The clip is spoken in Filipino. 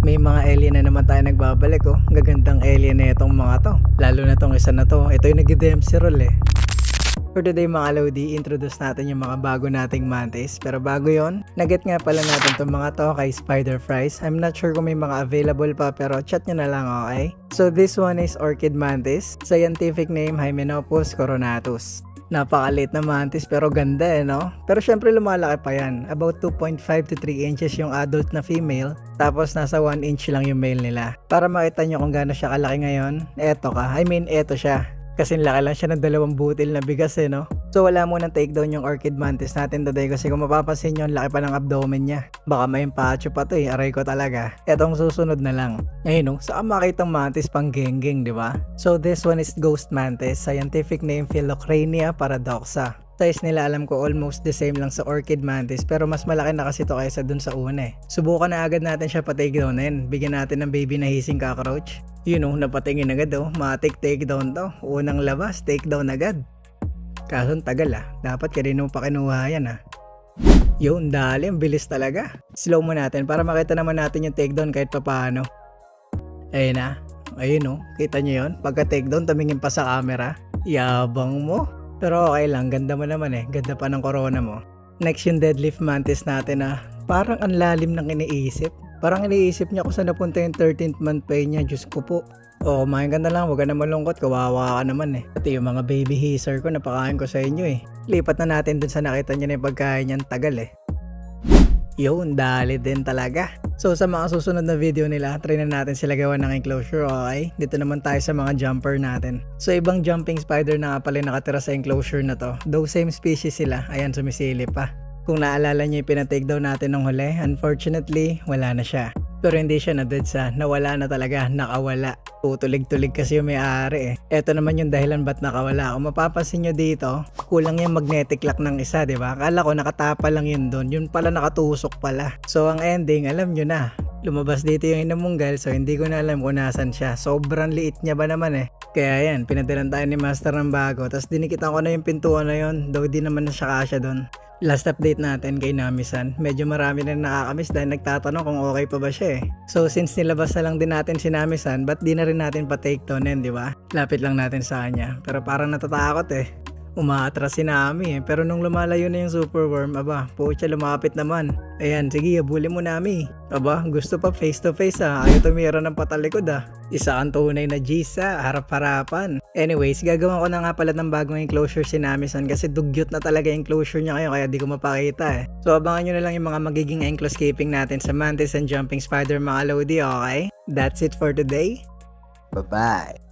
May mga alien na naman tayo nagbabalik oh. Gagandang alien na itong mga to. Lalo na tong isa na to. Ito yung nag-Dempsey roll eh. For today mga Lodi, introduce natin yung mga bago nating mantis. Pero bago yon, nag-get nga pala natin itong mga to kay Spider Fries. I'm not sure kung may mga available pa pero chat nyo na lang, okay? So this one is Orchid Mantis. Scientific name Hymenopus coronatus. Napakaliit na mantis pero ganda eh, no? Pero syempre lumalaki pa yan. About 2.5 to 3 inches yung adult na female. Tapos nasa 1 inch lang yung male nila. Para makita nyo kung gaano siya kalaki ngayon, eto eto siya. Kasi laki lang siya ng 2 butil na bigas eh, no? So wala munang takedown yung orchid mantis natin today kasi kung mapapansin nyo, laki pa ng abdomen niya. Baka may empacho pa to eh, aray ko talaga. Etong susunod na lang. Ayun no, saan makitang mantis pang genggeng, di ba? So this one is ghost mantis, scientific name Philocrania paradoxa. Size nila alam ko almost the same lang sa orchid mantis pero mas malaki na kasi to kaysa dun sa una eh. Subukan na agad natin siya pa-takedownin. Bigyan natin ng baby na hising cockroach. Yun oh, napatingin agad oh. Matik takedown to. Unang labas, takedown agad. Kaso tagal ah. Dapat kanino pa kinuha yan ah. Yun, dali. Ang bilis talaga. Slow mo natin para makita naman natin yung takedown kahit papaano. Ayun na. Ayun oh. Kita nyo yun? Pagka takedown, tumingin pa sa camera. Yabang mo. Pero okay lang, ganda mo naman eh. Ganda pa ng corona mo. Next yung deadlift mantis natin ah. Parang ang lalim ng iniisip. Parang iniisip niya kung saan napunta yung 13th month pay niya. Diyos ko po. O, kumain ka na lang. Huwag ka na malungkot. Kawawa ka naman eh. Pati yung mga baby hisser ko, napakain ko sa inyo eh. Lipat na natin dun sa nakita niya na yung pagkain niyan. Tagal eh. Yun, dali din talaga. So sa mga susunod na video nila, try na natin sila gawa ng enclosure, okay? Dito naman tayo sa mga jumper natin. So ibang jumping spider na nga pala nakatira sa enclosure na to. Though same species sila, ayan sumisilip pa. Kung naalala nyo yung pinatake-down natin ng huli, unfortunately, wala na siya. Pero hindi siya na-dead nawala na talaga, nakawala. Tutulig-tulig kasi yung may-ari eh. Eto naman yung dahilan ba't nakawala. Kung mapapansin nyo dito, kulang yung magnetic lock ng isa, diba? Akala ko nakatapa lang yun doon, yun pala nakatusok pala. So ang ending, alam nyo na. Lumabas dito yung inamunggal so hindi ko na alam kung nasan siya. Sobrang liit niya ba naman eh. Kaya yan, pinadilan tayo ni Master ng bago. Tapos dinikitan ko na yung pintuan na yun, daw di naman na siya kasya doon. Last update natin kay Nami-san, medyo marami na nakakamiss dahil nagtatanong kung okay pa ba siya eh. So since nilabas na lang din natin si Nami-san, ba't di na rin natin pa-takedownin, di ba? Lapit lang natin sa kanya, pero parang natatakot eh. Umaatras si Nami eh, pero nung lumalayo na yung super worm, aba, pucha lumapit naman. Ayan, sige, habulin mo Nami. Aba, gusto pa face to face ah, ayaw tumira ng patalikod ah. Isa kang tunay na Gisa, harap-harapan. Anyways, gagawin ko na nga pala ng bagong enclosure si Nami-san kasi dugyot na talaga yung enclosure niya ngayon kaya di ko mapakita eh. So abangan nyo na lang yung mga magiging encloscaping natin sa mantis and jumping spider mga Lodi, okay? That's it for today. Bye-bye!